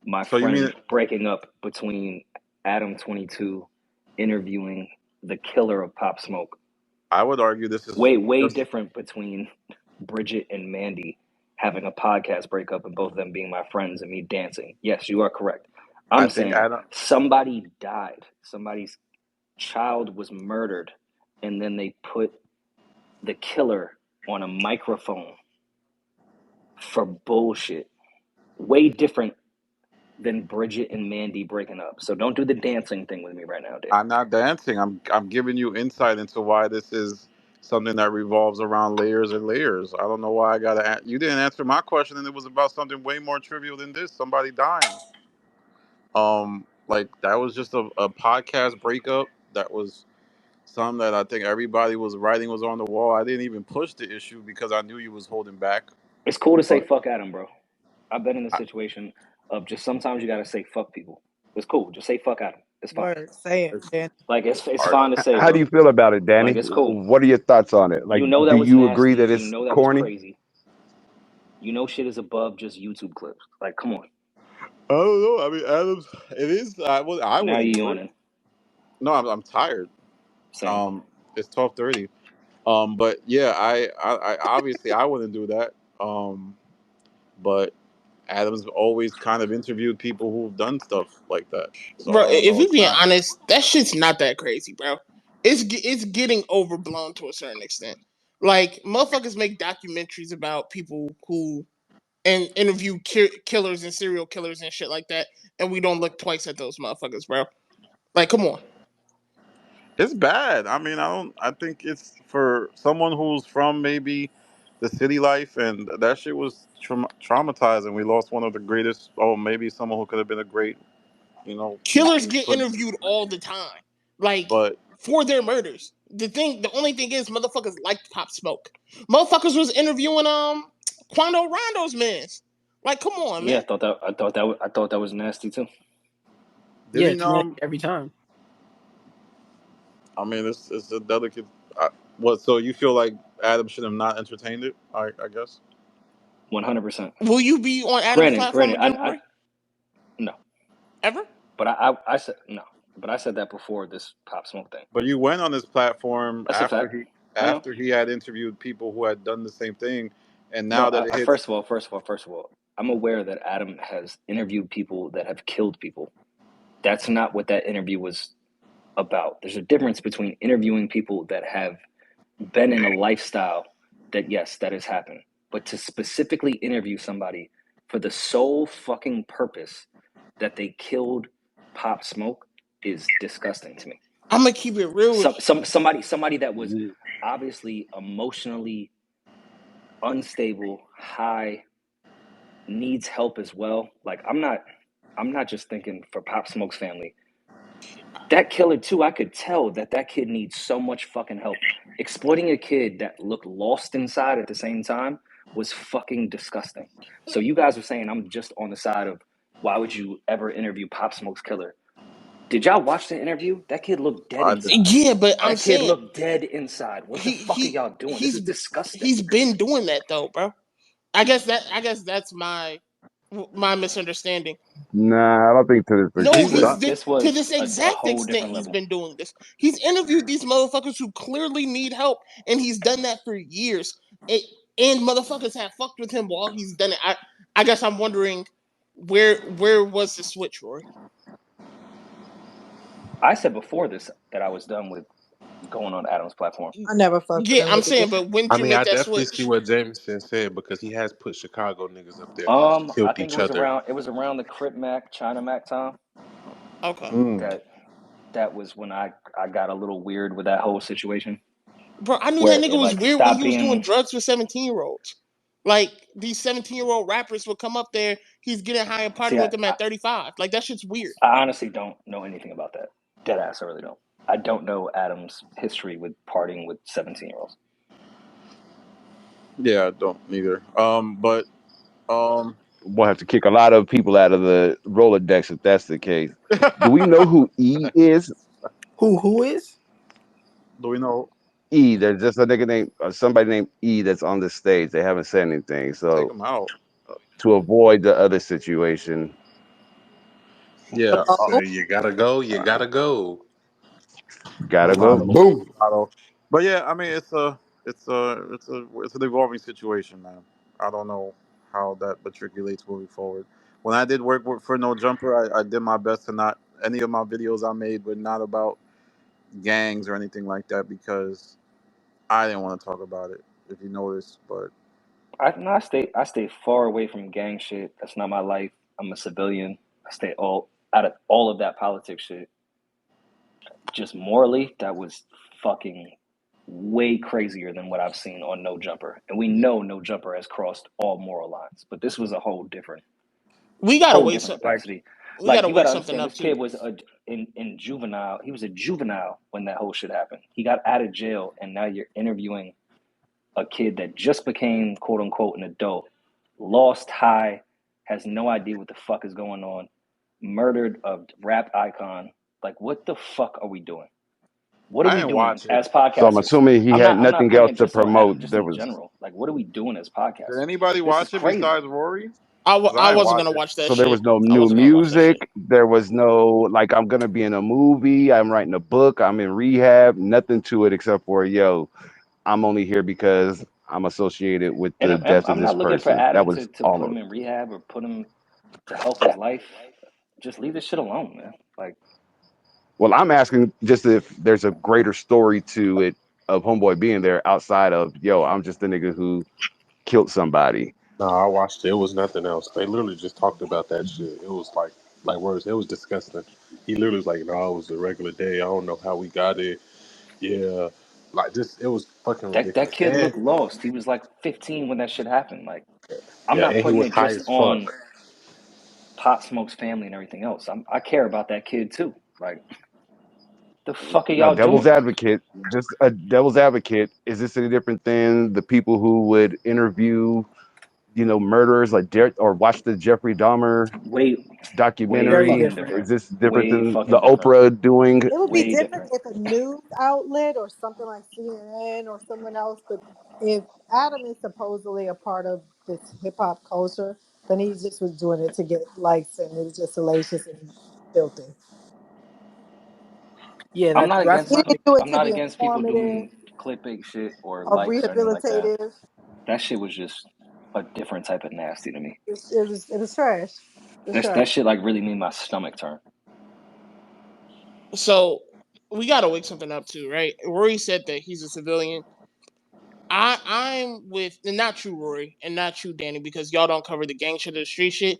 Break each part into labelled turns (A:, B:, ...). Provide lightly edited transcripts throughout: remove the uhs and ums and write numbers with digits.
A: my
B: So you mean
A: friend breaking up between Adam22 interviewing the killer of Pop Smoke.
B: I would argue this is
A: Way
B: just.
A: different between Bridget and Mandy having a podcast breakup and both of them being my friends and me dancing. Yes, you are correct.
B: I
A: I'm
B: think
A: saying
B: Adam.
A: somebody died. Somebody's child was murdered, and then they put the killer on a microphone for bullshit. Way different than Bridget and Mandy breaking up. So don't do the dancing thing with me right now, Dan.
B: I'm not dancing. I'm giving you insight into why this is something that revolves around layers and layers. I don't know why I gotta. You didn't answer my question, and it was about something way more trivial than this. Somebody dying. Like that was just a podcast breakup. That was some that I think everybody was writing was on the wall. I didn't even push the issue because I knew you was holding back.
A: It's cool to say
B: But
A: fuck Adam, bro. I've been in the
B: I,
A: situation of just sometimes you gotta say fuck people. It's cool. Just say fuck Adam. It's fine.
C: Word, say it,
B: it's
C: Dan.
A: Like it's
B: hard.
A: fine to say,
D: How do
A: bro.
D: you feel about it,
A: Like
D: Danny?
A: it's cool.
D: What are your thoughts on it? Like,
A: You know
D: do
A: that was
D: you agree
A: nasty
D: that
A: and you
D: it's
A: know that was
D: corny?
A: crazy. You know shit is above just YouTube clips. Like, come on.
B: I don't know. I mean, Adams. It is. I
A: Now
B: wouldn't
A: you
B: do it.
A: yawning.
B: No, I'm tired.
A: Same.
B: It's 12:30. But yeah, I obviously I wouldn't do that. But Adams always kind of interviewed people who've done stuff like that. So
E: Bro,
B: I don't
E: if
B: know.
E: we
B: It's
E: being
B: not.
E: honest, that shit's not that crazy, bro. It's getting overblown to a certain extent. Like motherfuckers make documentaries about people who and interview killers and serial killers and shit like that, and we don't look twice at those motherfuckers, bro. Like, come on.
B: It's bad. I mean, I don't. I think it's for someone who's from maybe the city life, and that shit was traumatizing. We lost one of the greatest. Oh, maybe someone who could have been a great,
E: Killers get
B: but
E: interviewed all the time, like
B: but
E: for their murders. The only thing is, motherfuckers liked Pop Smoke. Motherfuckers was interviewing Quando Rondo's mans. Like, come on,
A: Yeah,
E: man.
A: I thought that was nasty too.
C: Yeah,
B: didn't
C: it's nasty every time.
B: I mean, it's a delicate. What? So you feel like Adam should have not entertained it? I guess.
A: 100%.
E: Will you be on Adam's platform
A: Granted,
E: again,
A: I
E: Rory?
A: no,
E: Ever?
A: but I said no, but I said that before this Pop Smoke thing.
B: But you went on his platform
A: That's a fact. I know.
B: after he had interviewed people who had done the same thing, and now
A: Bro,
B: that it hits.
A: first of all, I'm aware that Adam has interviewed people that have killed people. That's not what that interview was about. There's a difference between interviewing people that have been in a lifestyle that, yes, that has happened, but to specifically interview somebody for the sole fucking purpose that they killed Pop Smoke is disgusting to me.
E: I'm gonna keep it real with
A: Somebody that was obviously emotionally unstable, high, needs help as well. Like I'm not just thinking for Pop Smoke's family. That killer too, I could tell that kid needs so much fucking help. Exploiting a kid that looked lost inside at the same time was fucking disgusting. So you guys are saying I'm just on the side of why would you ever interview Pop Smoke's killer? Did y'all watch the interview? That kid looked dead
B: I did.
A: inside.
E: Yeah, but I'm
A: That kid
E: saying
A: looked dead inside. What the
E: he
A: fuck are
E: he
A: y'all doing? This is disgusting.
E: he's been doing that though, bro. I guess that's my misunderstanding.
D: Nah, I don't think to this
E: No,
B: He's
D: extent.
B: done.
A: This
E: to
A: was
E: this
A: a
E: exact
A: whole
E: extent
A: different
E: he's
A: level.
E: been doing this. He's interviewed these motherfuckers who clearly need help, and he's done that for years. And motherfuckers have fucked with him while he's done it. I guess I'm wondering where was the switch, Rory?
A: I said before this that I was done with going on Adam's platform.
C: I never fucked with
E: Yeah,
C: him
E: I'm saying,
C: again.
E: but when
F: I
E: did you
F: mean, I
E: make that
F: definitely see
E: switch?
F: what Jameson said because he has put Chicago niggas up there who
A: I
F: killed
A: think
F: each other.
A: it was around the Crip Mac, China Mac time
E: Okay.
B: Mm.
A: that that was when I got a little weird with that whole situation
E: Bro, I knew that
A: where
E: nigga
A: it
E: was
A: like
E: weird when
A: stopped
E: he was doing
A: being.
E: drugs with 17-year-olds. Like these 17-year-old rappers would come up there, he's getting high and
A: See,
E: partying with them at 35. Like that shit's weird.
A: I honestly don't know anything about that. Dead ass, I really don't. I don't know Adam's history with partying with 17-year-olds.
B: Yeah, I don't neither. But
D: We'll have to kick a lot of people out of the Rolodex if that's the case. Do we know who E is?
C: Who is?
B: do we know?
D: E. There's just a nigga named somebody named E that's on the stage. They haven't said anything.
B: Take
D: So
B: him out.
D: to avoid the other situation,
B: Yeah.
F: So you gotta go. You gotta go.
D: Gotta go.
B: Mulatto.
C: Boom.
B: Mulatto. But yeah, I mean, it's an evolving situation, man. I don't know how that matriculates moving forward. When I did for No Jumper, I did my best to not any of my videos I made were not about gangs or anything like that because I didn't want to talk about it. If you notice, but
A: No, I stay far away from gang shit. That's not my life. I'm a civilian. I stay all out of all of that politics shit. Just morally, that was fucking way crazier than what I've seen on No Jumper. And we know No Jumper has crossed all moral lines, but this was a
E: We gotta
A: whole
E: wait.
A: different capacity.
E: We
A: Like
E: gotta
A: you got
E: wake
A: to
E: something
A: understand,
E: up
A: this
E: too.
A: kid was in juvenile. He was a juvenile when that whole shit happened. He got out of jail, and now you're interviewing a kid that just became quote unquote an adult, lost high, has no idea what the fuck is going on, murdered a rap icon. Like, what the fuck are we doing? What are
B: I
A: we
B: didn't
A: doing
B: watch it.
A: as
D: So I'm
A: podcasters?
D: assuming he had
A: I'm not
D: nothing
A: putting
D: else
A: it
D: to
A: just on Adam,
D: promote.
A: just
D: There
A: in
D: was
A: general. Like, what are we doing as
B: Did
A: podcasters?
B: anybody
A: This is
B: watch it
A: crazy.
B: besides Rory?
E: I
B: Because I didn't
E: wasn't
B: watch
E: gonna
B: it.
E: watch that
D: so there was
E: shit.
D: no
E: I
D: new
E: wasn't gonna watch that shit.
D: music. There was no like I'm gonna be in a movie. I'm writing a book. I'm in rehab. Nothing to it except for I'm only here because I'm associated with
A: And
D: the death of
A: I'm
D: this
A: not looking for
D: person. That
A: Adam
D: was
A: to
D: all
A: put
D: of
A: him
D: it.
A: in rehab or put him to help his life. Just leave this shit alone, man. Like,
D: Well, I'm asking just if there's a greater story to it of homeboy being there outside of I'm just a nigga who killed somebody.
F: No, I watched it. It was nothing else. They literally just talked about that shit. It was like words. It was disgusting. He literally was like, "No, it was a regular day. I don't know how we got it. Yeah, like just it was fucking
A: that
F: ridiculous."
A: kid looked lost. He was like 15 when that shit happened. Like, I'm
F: Yeah,
A: not
F: and he
A: putting
F: was
A: it
F: high
A: just
F: as fuck.
A: on Pop Smoke's family and everything else. I care about that kid too. Like, the fuck are
D: Now,
A: y'all
D: devil's
A: doing?
D: advocate, just a devil's advocate, is this any different than the people who would interview, murderers like or watch the Jeffrey Dahmer
A: Way, way
C: Very
D: documentary?
A: fucking
C: different.
D: Is
A: different.
D: this different
A: Way
D: than the
A: fucking different.
D: Oprah doing?
G: It would be
A: Way
G: different
A: different.
G: if a news outlet or something like CNN or someone else, but if Adam is supposedly a part of this hip hop culture, then he just was doing it to get likes and it was just salacious and filthy.
C: Yeah,
A: I'm
C: that's
A: not
C: that's
A: against
G: He
C: my
G: didn't do it
A: I'm
G: to
A: not
G: be
A: against people
G: informative
A: doing clickbait shit or
G: or
A: likes or anything like that.
G: rehabilitative.
A: That shit was just a different type of nasty to me.
G: It was trash. It was trash.
A: That shit like really made my stomach turn.
E: So we gotta wake something up too, right? Rory said that he's a civilian. I'm with, and not you, Rory, and not you, Danny, because y'all don't cover the gang shit or the street shit.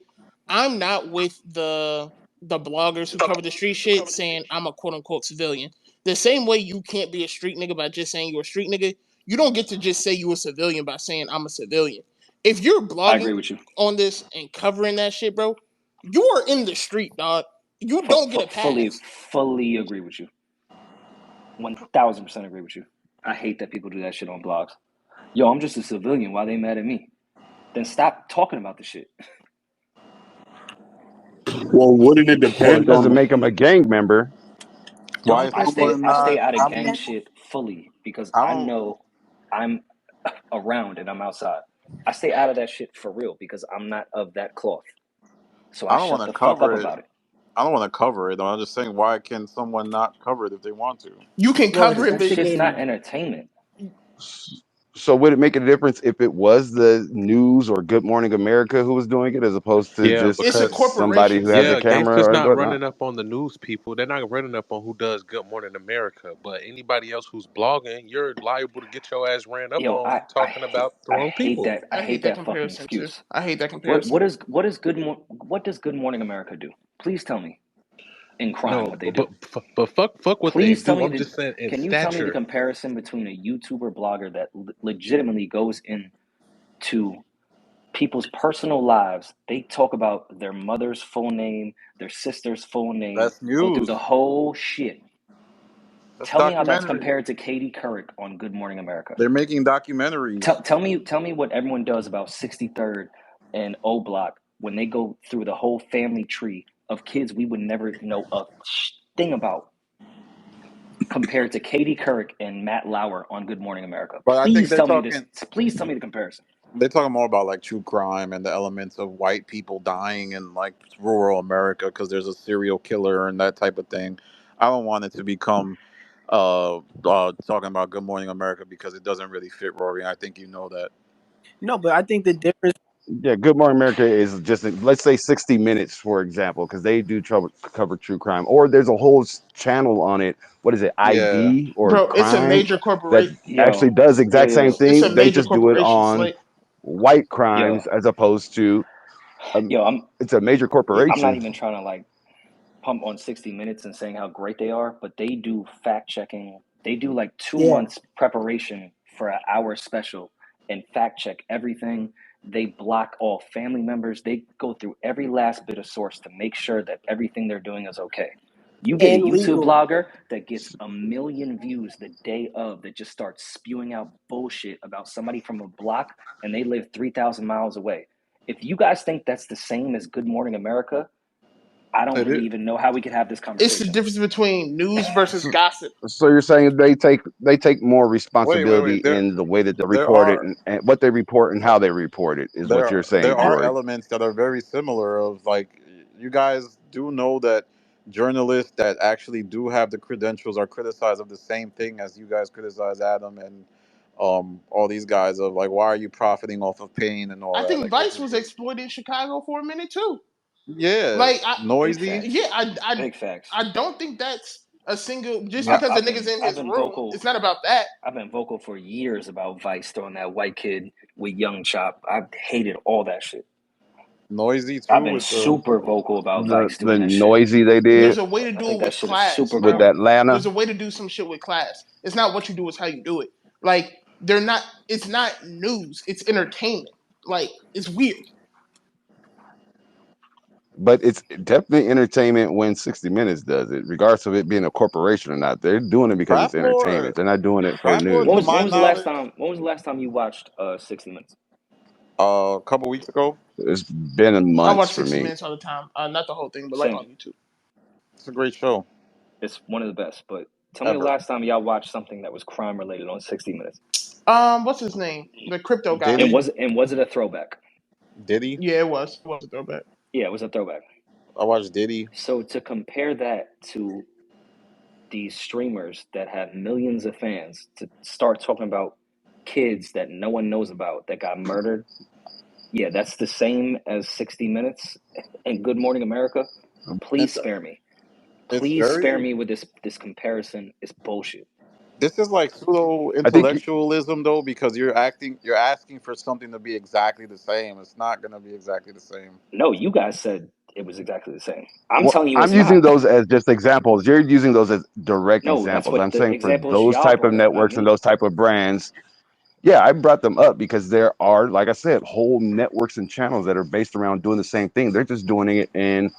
E: I'm not with the bloggers who cover the street shit saying I'm a quote unquote civilian. The same way you can't be a street nigga by just saying you're a street nigga, you don't get to just say you a civilian by saying I'm a civilian. If you're
A: I agree
E: blogging
A: with you.
E: on this and covering that shit, bro, you are in the street, dog. You don't get a pass.
A: Fully agree with you. 1000% agree with you. I hate that people do that shit on blogs. Yo, I'm just a civilian. Why they mad at me? Then stop talking about the shit.
F: Well, wouldn't it
D: Well, it
F: depend on
D: doesn't
F: the?
D: make him a gang member.
B: Why
G: Don't
B: is
A: I
G: it?
A: stay
B: someone
A: I
B: not?
A: stay out of
B: I
A: gang
B: don't.
A: shit fully because
B: I
A: I
B: don't.
A: know I'm around and I'm outside. I stay out of that shit for real because I'm not of that cloth. So I
B: I don't want
A: shut
B: to
A: the fuck up
B: cover it.
A: about it.
B: I don't want to cover it. I'm just saying, why can someone not cover it if they want to?
E: You can
C: well,
E: cover
A: Because
E: it,
A: that
E: but
A: shit's
C: instigating
A: not
C: it.
A: entertainment.
D: So would it make a difference if it was the news or Good Morning America who was doing it as opposed to
F: Yeah,
D: just
E: it's a
F: because
D: somebody
E: corporation,
D: who has a
F: yeah,
E: so
D: camera
F: gangsters
D: or
F: not
D: whatnot?
F: running up on the news people. They're not running up on who does Good Morning America. But anybody else who's blogging, you're liable to get your ass ran up
A: Yo,
F: on talking about the
A: I
F: wrong
A: hate
F: people.
A: that. I
E: I hate
A: hate
E: that
A: that fucking
E: comparison too.
A: excuse.
E: I hate that comparison.
A: What does Good Morning America do? Please tell me in crime
F: No,
A: what they do.
F: but fuck what they
A: Please tell
F: do.
A: me
F: I'm just saying in
A: can you tell me the
F: stature.
A: comparison between a YouTuber blogger that legitimately goes into people's personal lives? They talk about their mother's full name, their sister's full name,
B: That's
A: go through the
B: news.
A: whole shit.
B: That's
A: Tell me how that's
B: documentary.
A: compared to Katie Couric on Good Morning America.
B: They're making documentaries.
A: Tell me what everyone does about 63rd and O Block when they go through the whole family tree of kids we would never know a thing about compared to Katie Couric and Matt Lauer on Good Morning America.
B: But I think they're talking.
A: Please tell me the comparison.
B: They're talking more about like true crime and the elements of white people dying in like rural America because there's a serial killer and that type of thing. I don't want it to become talking about Good Morning America because it doesn't really fit Rory. I think you know that.
C: No, but I think the difference.
D: Yeah, Good Morning America is just let's say 60 Minutes, for example, because they do cover true crime. Or there's a whole channel on it. What is it,
B: Yeah,
D: ID or
E: Bro, it's a
D: Crime,
E: major
D: that
E: corporation.
D: actually
A: Yo,
D: does the
A: yo,
D: exact same
A: yo,
E: It's a
D: thing. They
E: major
D: just do it
E: corporation,
D: on
E: Slate.
D: white
A: yo,
D: crimes as opposed to
A: yo.
D: it's a major
A: I'm not
D: corporation.
A: even trying to like pump on 60 Minutes and saying how great they are, but they do fact checking. They do like two
C: Yeah,
A: months preparation for an hour special and fact check everything. They block all family members. They go through every last bit of source to make sure that everything they're doing is okay. You get a
C: and
A: YouTube
C: legal.
A: blogger that gets 1 million views the day of that just starts spewing out bullshit about somebody from a block and they live 3,000 miles away. If you guys think that's the same as Good Morning America, I don't
B: it
A: really
B: is.
A: even know how we could have this
E: It's the
A: conversation.
E: difference between news versus
D: So,
E: gossip.
D: so you're saying they take more responsibility
B: Wait.
D: in the way that they
B: There
D: report it
B: are
D: and what they report and how they report it is what you're
B: there
D: saying,
B: are
D: Rory.
B: elements that are very similar. Of like, you guys do know that journalists that actually do have the credentials are criticized of the same thing as you guys criticize Adam and all these guys of like, why are you profiting off of pain and all
E: I
B: that?
E: think
B: Like, this
E: Vice
B: is
E: was exploiting Chicago for a minute too.
B: yeah,
E: Like I,
A: Big
B: noisy.
A: facts.
E: yeah,
A: Big facts.
E: I don't think that's a single. Just
B: I,
E: because the
A: I've
E: nigga's
A: been
E: in
A: I've
E: his
A: been
E: room,
A: vocal.
E: it's not about that.
A: I've been vocal for years about Vice throwing that white kid with Young Chop. I've hated all that shit.
B: noisy
A: I've
B: too
A: been
B: with the
A: super vocal about
D: The
A: Vice
D: the
A: doing that shit.
D: noisy they
E: There's
D: did
E: a way to
A: I
E: do
A: think
E: it
A: that
E: with
A: shit is
E: class,
A: super
D: with
E: bro.
A: corny.
E: There's
D: Atlanta.
E: a way to do some shit with class. It's not what you do, it's how you do it. Like they're not. It's not news. It's entertainment. Like it's weird.
D: But it's definitely entertainment when 60 Minutes does it, regardless of it being a corporation or not. They're doing it because it's
B: trap lore.
D: entertainment. They're not doing it for
B: Trap lore,
A: When
B: to
D: news.
A: was when
B: my
A: was the last
B: knowledge,
A: time when was the last time you watched 60 Minutes?
B: a couple weeks ago.
D: It's been in
E: I
D: months
E: watch
D: for
E: 60
D: me.
E: Minutes all the time. Not the whole thing, but like
A: Same.
E: on YouTube.
B: It's a great show
A: It's one of the best. But tell me the
B: ever.
A: last time y'all watched something that was crime related on 60 Minutes.
E: What's his name? The crypto guy.
A: And
B: Diddy,
A: was it a throwback?
B: Diddy.
E: Yeah, it was. It was a throwback.
A: Yeah, it was a throwback.
B: I watched Diddy.
A: So to compare that to these streamers that have millions of fans to start talking about kids that no one knows about that got murdered, yeah, that's the same as 60 Minutes and Good Morning America. Please
B: It's
A: spare me.
B: it's
A: Please spare
B: very.
A: me with this comparison. It's bullshit.
B: This is like pseudo
D: I think
B: intellectualism though, because you're asking for something to be exactly the same. It's not gonna be exactly the same.
A: No, you guys said it was exactly the same. I'm
D: well,
A: telling you
D: I'm
A: it's
D: using
A: not.
D: those as just examples. You're using those as direct
A: No, that's
D: examples.
A: what
D: I'm
A: the
D: saying for
A: examples
D: those
A: y'all
D: type of
A: brought up, not
D: networks and
A: me.
D: those type of brands, yeah, I brought them up because there are, like I said, whole networks and channels that are based around doing the same thing. They're just doing it in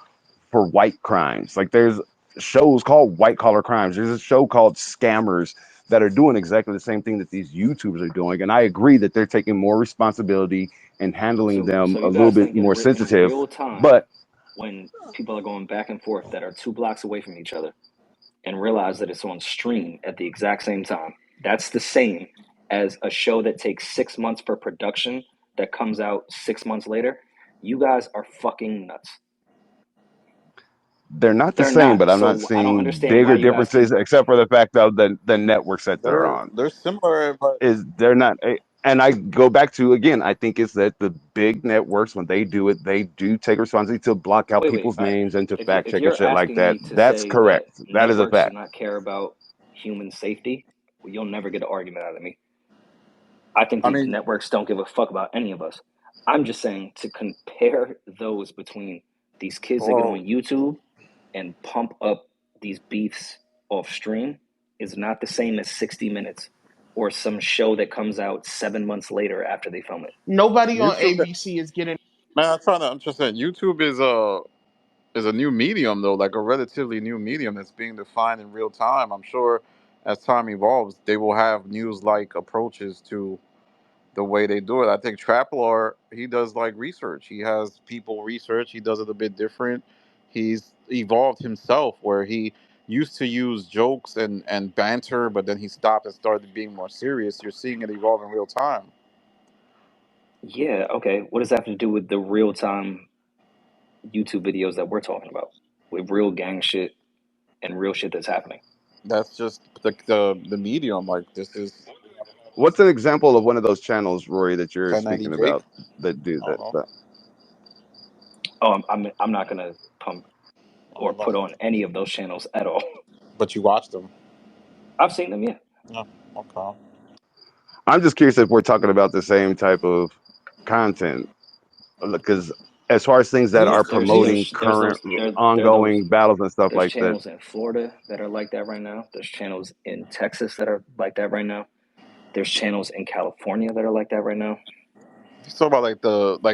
D: for white crimes. Like there's shows called white collar crimes. There's a show called Scammers that are doing exactly the same thing that these YouTubers are doing. And I agree that they're taking more responsibility and handling them
A: So
D: a
A: you
D: little
A: guys
D: bit
A: think
D: more
A: in
D: sensitive.
A: real time
D: But
A: when people are going back and forth that are 2 blocks away from each other and realize that it's on stream at the exact same time. That's the same as a show that takes 6 months for production that comes out 6 months later. You guys are fucking nuts.
D: they're not the
A: They're
D: same, but
A: not.
D: I'm not
A: So I don't
D: seeing
A: understand why
D: bigger
A: you guys
D: differences
A: keep.
D: except for the fact of the networks that they're on.
B: They're similar, but
D: Is they're not and I go back to again, I think it's that the big networks when they do it, they do take responsibility to block out
A: Wait.
D: people's names and to fact
A: If
D: check and
A: you're
D: shit like
A: asking
D: that.
A: me to
D: That's
A: say that
D: correct. That is a
A: networks do
D: fact.
A: not care about human safety, well, you'll never get an argument out of me. I think
B: I
A: the
B: mean,
A: networks don't give a fuck about any of us. I'm just saying to compare those between these kids that get
B: well,
A: on YouTube and pump up these beefs off stream is not the same as 60 Minutes or some show that comes out 7 months later after they film it.
E: Nobody on
B: YouTube.
E: ABC is getting.
B: Man, I'm just saying, YouTube is a new medium though, like a relatively new medium that's being defined in real time. I'm sure as time evolves, they will have news like approaches to the way they do it. I think Traplar, he does like research. He has people research. He does it a bit different. He's evolved himself where he used to use jokes and banter, but then he stopped and started being more serious. You're seeing it evolve in real time.
A: Yeah, okay. What does that have to do with the real time YouTube videos that we're talking about? With real gang shit and real shit that's happening.
B: That's just the medium. Like this is
D: What's an example of one of those channels, Rory, that you're
B: 1090
D: speaking
B: Jake.
D: about that do
B: I don't
D: that?
B: know.
A: Oh, I'm not gonna pump
B: I
A: or
B: don't know.
A: put on any of those channels at all.
B: But you watch them.
A: I've seen them, yeah.
B: Yeah. Okay.
D: I'm just curious if we're talking about the same type of content, because as far as things that
E: Yeah,
D: are
E: yeah.
D: promoting
A: There's
D: current
A: those there are those
D: ongoing battles and stuff
A: there's
D: like that,
A: channels in Florida that are like that right now. There's channels in Texas that are like that right now. There's channels in California that are like that right now.
B: You talk about like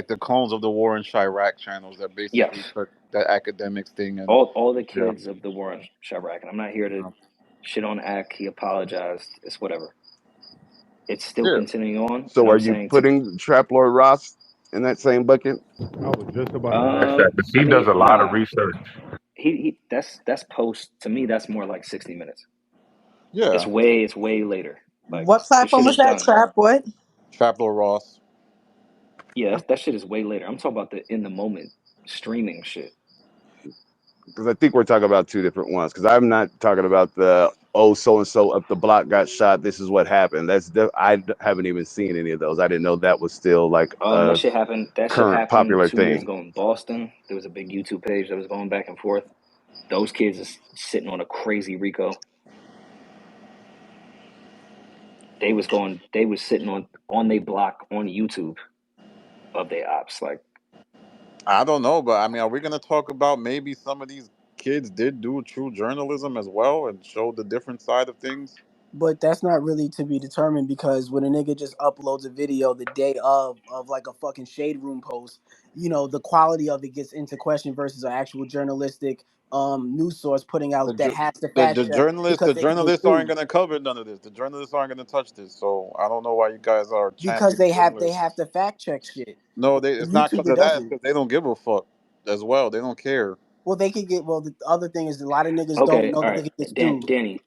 B: the clones of the war in Chirac channels that basically
A: Yes.
B: took that academics thing and
A: All the
B: yeah.
A: kids of the war on Chirac, and I'm not here to shit on Ack. He apologized. It's whatever. It's still
B: Yeah.
A: continuing on, and
D: so are
A: I'm
D: you
A: saying to
D: putting Trap Lord Ross in that same bucket?
H: I was just about to ask that because
A: I
H: he does
A: mean,
H: a lot of
A: nah.
H: research.
A: He that's post to me. That's more like 60 minutes.
B: Yeah.
A: It's way later. Like
G: What
A: the shit
G: platform was
A: is
G: that?
A: done.
G: Trap what?
B: Trapdoor Ross.
A: Yeah, that shit is way later. I'm talking about the in the moment streaming shit.
D: Because I think we're talking about two different ones. Because I'm not talking about the oh so and so up the block got shot. This is what happened. Haven't even seen any of those. I didn't know that was still like
A: That
D: a
A: shit happened. That shit
D: current
A: happened
D: popular
A: 2 years
D: thing.
A: ago in Boston. There was a big YouTube page that was going back and forth. Those kids is sitting on a crazy Rico. They was sitting on their block on YouTube of their ops. Like,
B: I don't know, but I mean, are we gonna talk about maybe some of these kids did do true journalism as well and show the different side of things?
C: But that's not really to be determined because when a nigga just uploads a video the day of like a fucking shade room post, the quality of it gets into question versus an actual journalistic news source putting
B: The
C: out that
B: ju-
C: has to
B: the,
C: fact
B: the
C: check
B: journalists
C: because
B: the
C: they could get
B: journalists aren't
C: sued.
B: gonna cover none of this. The journalists aren't gonna touch this. So I don't know why you guys are
C: Because
B: championing
C: they
B: journalists.
C: have to fact check shit.
B: No,
C: But
B: they
C: the
B: it's not because
C: YouTuber
B: of that. It's
C: doesn't.
B: because they don't give a fuck as well. They don't care.
C: Well, they could get. Well, the other thing is a lot of niggas don't
A: okay,
C: know
A: all
C: that they
A: right,
C: could get sued.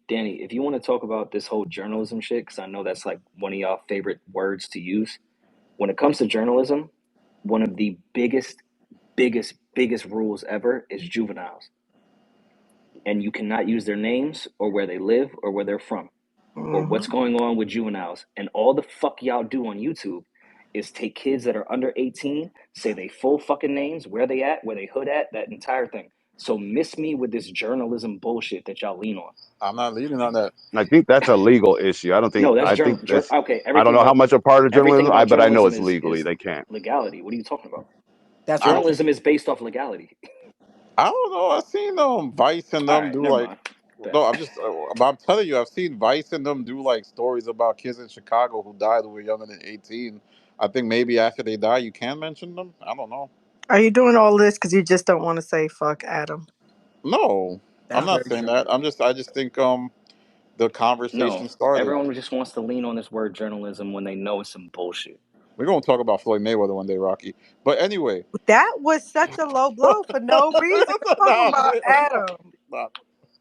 A: Danny, if you want to talk about this whole journalism shit, because I know that's like one of y'all favorite words to use. When it comes to journalism, one of the biggest rules ever is juveniles, and you cannot use their names or where they live or where they're from or
G: Hmm.
A: what's going on with juveniles. And all the fuck y'all do on YouTube is take kids that are under 18, say they full fucking names, where they at, where they hood at, that entire thing. So miss me with this journalism bullshit that y'all lean on.
B: I'm not leading on that.
D: I think that's a legal issue.
A: No, that's
D: I think that's
A: okay.
D: I don't know how much a part of
A: Everything
D: journalism.
A: about
D: But I know
A: journalism
D: it's legally
A: is
D: they can't.
A: legality. What are you talking about?
C: That's
B: I
C: right.
B: don't.
A: Journalism is based off legality.
B: I don't know. I've seen Vice and
A: All
B: them
A: right,
B: do
A: never
B: like.
A: mind. Bet.
B: No, I'm telling you, I've seen Vice and them do like stories about kids in Chicago who died who were younger than 18. I think maybe after they die, you can mention them. I don't know.
G: Are you doing all this because you just don't want to say fuck Adam?
B: No, I'm
C: That's
B: not
C: very
B: saying
C: true.
B: that. I just think the
A: No,
B: conversation started.
A: everyone just wants to lean on this word journalism when they know it's some bullshit.
B: We're gonna talk about Floyd Mayweather one day, Rocky. But anyway,
G: That was such a low blow for no reason. We're talking
B: nah,
G: about
B: nah,
G: Adam.
B: nah.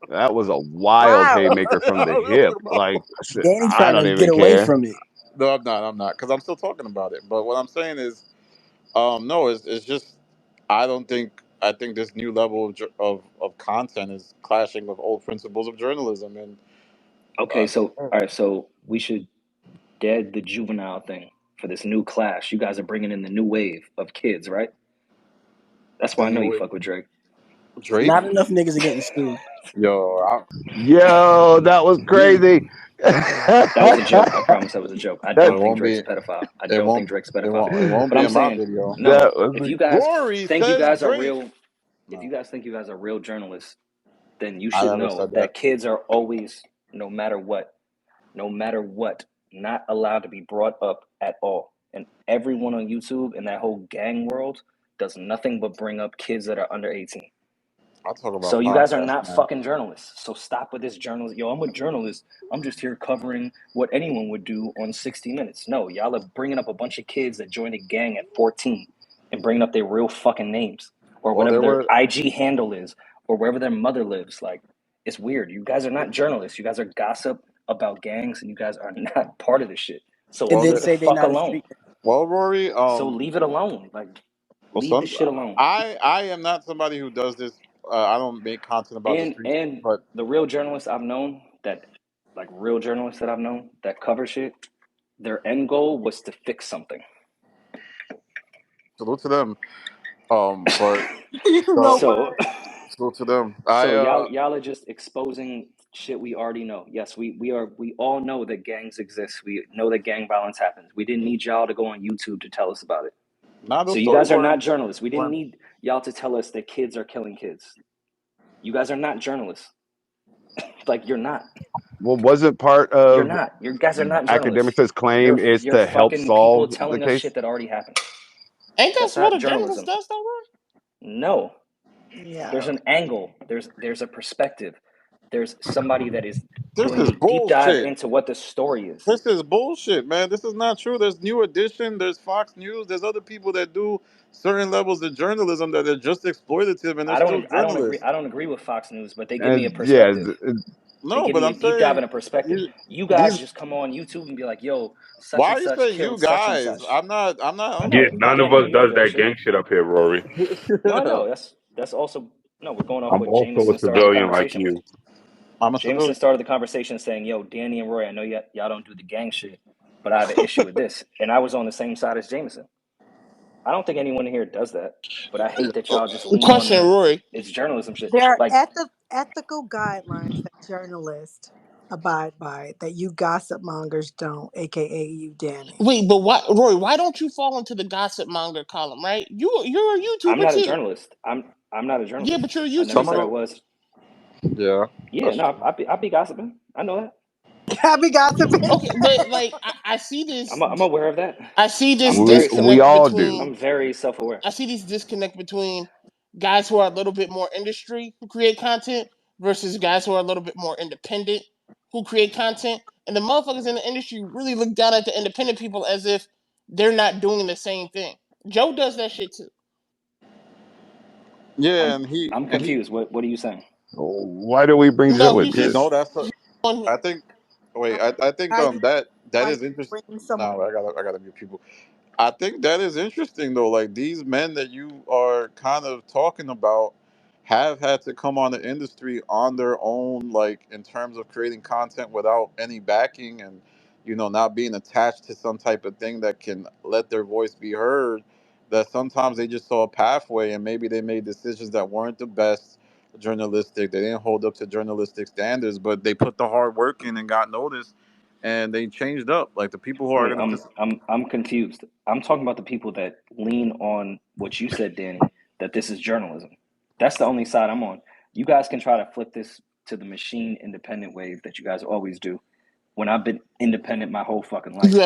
D: That was a wild
G: Wow.
D: haymaker from the hip. Like shit,
C: Danny
D: I
C: trying
D: don't
C: to get
D: even
C: away
D: care.
C: from it.
B: No, I'm not. I'm not because I'm still talking about it. But what I'm saying is, no, it's just I don't think I think this new level of content is clashing with old principles of journalism, and
A: Okay,
B: uh,
A: so all right, so we should dead the juvenile thing for this new class. You guys are bringing in the new wave of kids, right? That's
B: the
A: why I know
B: new
A: you
B: way
A: fuck with Drake.
B: Drake,
C: Not enough niggas are getting sued.
B: yo,
D: Yo, that was
B: we
D: crazy.
A: That was a joke. I promise that was a joke. I
B: well,
A: don't
D: That
B: it
A: think
B: won't
A: Drake's
B: be
A: a pedophile. I
B: it
A: don't think
B: won't
A: Drake's a
B: it
A: pedophile.
B: won't it won't
A: But
B: be
A: I'm
B: in my
A: saying,
B: video.
A: no,
D: that was
A: if you guys
B: Rory
A: think you
B: says
A: guys are
B: Drake.
A: real, if you
B: No,
A: guys think you guys are real journalists, then you
B: I
A: should
B: never
A: know
B: said that.
A: that kids are always, no matter what, not allowed to be brought up at all. And everyone on YouTube in that whole gang world does nothing but bring up kids that are under 18.
B: I'll talk
A: So
B: about
A: you guys are
B: podcasts,
A: not
B: man.
A: fucking journalists. So stop with this journalist. Yo, I'm a journalist. I'm just here covering what anyone would do on 60 Minutes. No, y'all are bringing up a bunch of kids that joined a gang at 14 and bringing up their real fucking names or
B: Well,
A: whatever
B: there
A: their
B: were
A: IG handle is or wherever their mother lives. Like, it's weird. You guys are not journalists. You guys are gossip about gangs and you guys are not part of this shit. So
C: And
B: well,
C: then
B: there
A: leave the
C: say they
A: fuck
C: not a
A: alone.
C: street.
B: Well, Rory,
A: So leave it alone. Like,
B: well,
A: leave the
B: some
A: shit alone.
B: I am not somebody who does this. I don't make content about the streets,
A: And
B: but
A: the real journalists I've known that, like real journalists that I've known that cover shit, their end goal was to fix something.
B: salute to them. But
G: You know
B: so
A: So
G: what?
B: salute to them.
A: so y'all are just exposing shit we already know. Yes, we all know that gangs exist. We know that gang violence happens. We didn't need y'all to go on YouTube to tell us about it.
B: Nah,
A: So
B: those
A: you
B: stories
A: guys are
B: weren't.
A: not journalists. We didn't
B: weren't
A: need y'all to tell us that kids are killing kids. You guys are not journalists. Like, you're not.
D: Well, wasn't part
A: You're
D: of
A: not. You guys are not journalists.
D: academics' claim is
A: You're
D: to help
A: fucking people
D: solve the
A: telling us
D: case?
A: shit that already happened.
E: Ain't that
A: That's
E: what
A: not
E: a journalist
A: journalism.
E: does, though, Rory?
A: No.
G: Yeah.
A: There's an angle. There's a perspective. There's somebody that is
B: This
A: doing
B: is
A: a deep dive
B: bullshit.
A: into what the story is.
B: This is bullshit, man. This is not true. There's New Edition. There's Fox News. There's other people that do certain levels of journalism that are just exploitative, and they're still
A: I don't agree.
B: journalists.
A: I don't agree with Fox News, but they give me a
D: And yeah,
A: perspective. They
B: No,
A: give
B: but
A: me a
B: I'm
A: deep dive
B: saying
A: and a perspective. You guys
B: these.
A: just come on YouTube and be like, "Yo, such
B: Why
A: and
B: are you
A: such
B: saying you
A: killed such and
B: guys?
A: such."
B: I'm not. I'm not. I
A: I
B: don't
H: Yeah,
A: know,
B: think you guys
H: none of
A: Danny,
H: us
A: you do
H: does
B: are.
A: that
H: that
A: shit.
H: gang shit up here, Rory.
A: No, I know. That's also no. We're going off
H: I'm
A: what
H: also a
A: Jameson started the
H: civilian like
A: conversation with.
H: you.
B: I'm a
A: Jameson
B: civilian.
A: started the conversation saying, "Yo, Danny and Roy, I know y'all don't do the gang shit, but I have an issue with this." And I was on the same side as Jameson. I don't think anyone here does that, but I hate that y'all just lean on
E: Question,
A: the
E: Rory.
A: it's journalism shit.
G: There are
A: Like,
G: ethical guidelines that journalists abide by that you gossip mongers don't, aka you, Danny.
E: Wait, but why, Rory? Why don't you fall into the gossip monger column? Right? You're a
A: I'm
E: YouTuber
A: not a
E: too.
A: journalist. I'm not a
E: Yeah,
A: journalist.
E: but you're a
A: I never
B: Some of
E: YouTuber.
A: said I
B: them.
A: was.
B: Yeah,
A: Yeah,
B: that's
A: no,
B: true.
A: I be gossiping. I know that.
G: Happy gossiping.
E: Okay, but like I see this.
A: I'm aware of that.
E: I see this
D: we
E: disconnect
D: all do.
E: between.
A: I'm very self aware.
E: I see this disconnect between guys who are a little bit more industry who create content versus guys who are a little bit more independent who create content. And the motherfuckers in the industry really look down at the independent people as if they're not doing the same thing. Joe does that shit too.
B: Yeah,
A: I'm
B: and he
A: I'm
B: and he.
A: confused. What are you saying?
D: Why do we bring
E: No,
D: Joe
E: he's
D: into
B: You
E: just
B: know,
D: this?
B: that's.
E: on.
B: I think. Wait, I think
G: Now you
B: that
G: why you
B: is interesting.
G: bring someone.
B: No, I gotta mute people. I think that is interesting though. Like these men that you are kind of talking about have had to come on the industry on their own, like in terms of creating content without any backing and not being attached to some type of thing that can let their voice be heard. That sometimes they just saw a pathway and maybe they made decisions that weren't the best journalistic. They didn't hold up to journalistic standards, but they put the hard work in and got noticed and they changed up. Like the people who are
A: Wait,
B: gonna just
A: I'm confused. I'm talking about the people that lean on what you said, Danny, that this is journalism. That's the only side I'm on. You guys can try to flip this to the machine independent wave that you guys always do when I've been independent my whole fucking life.
E: You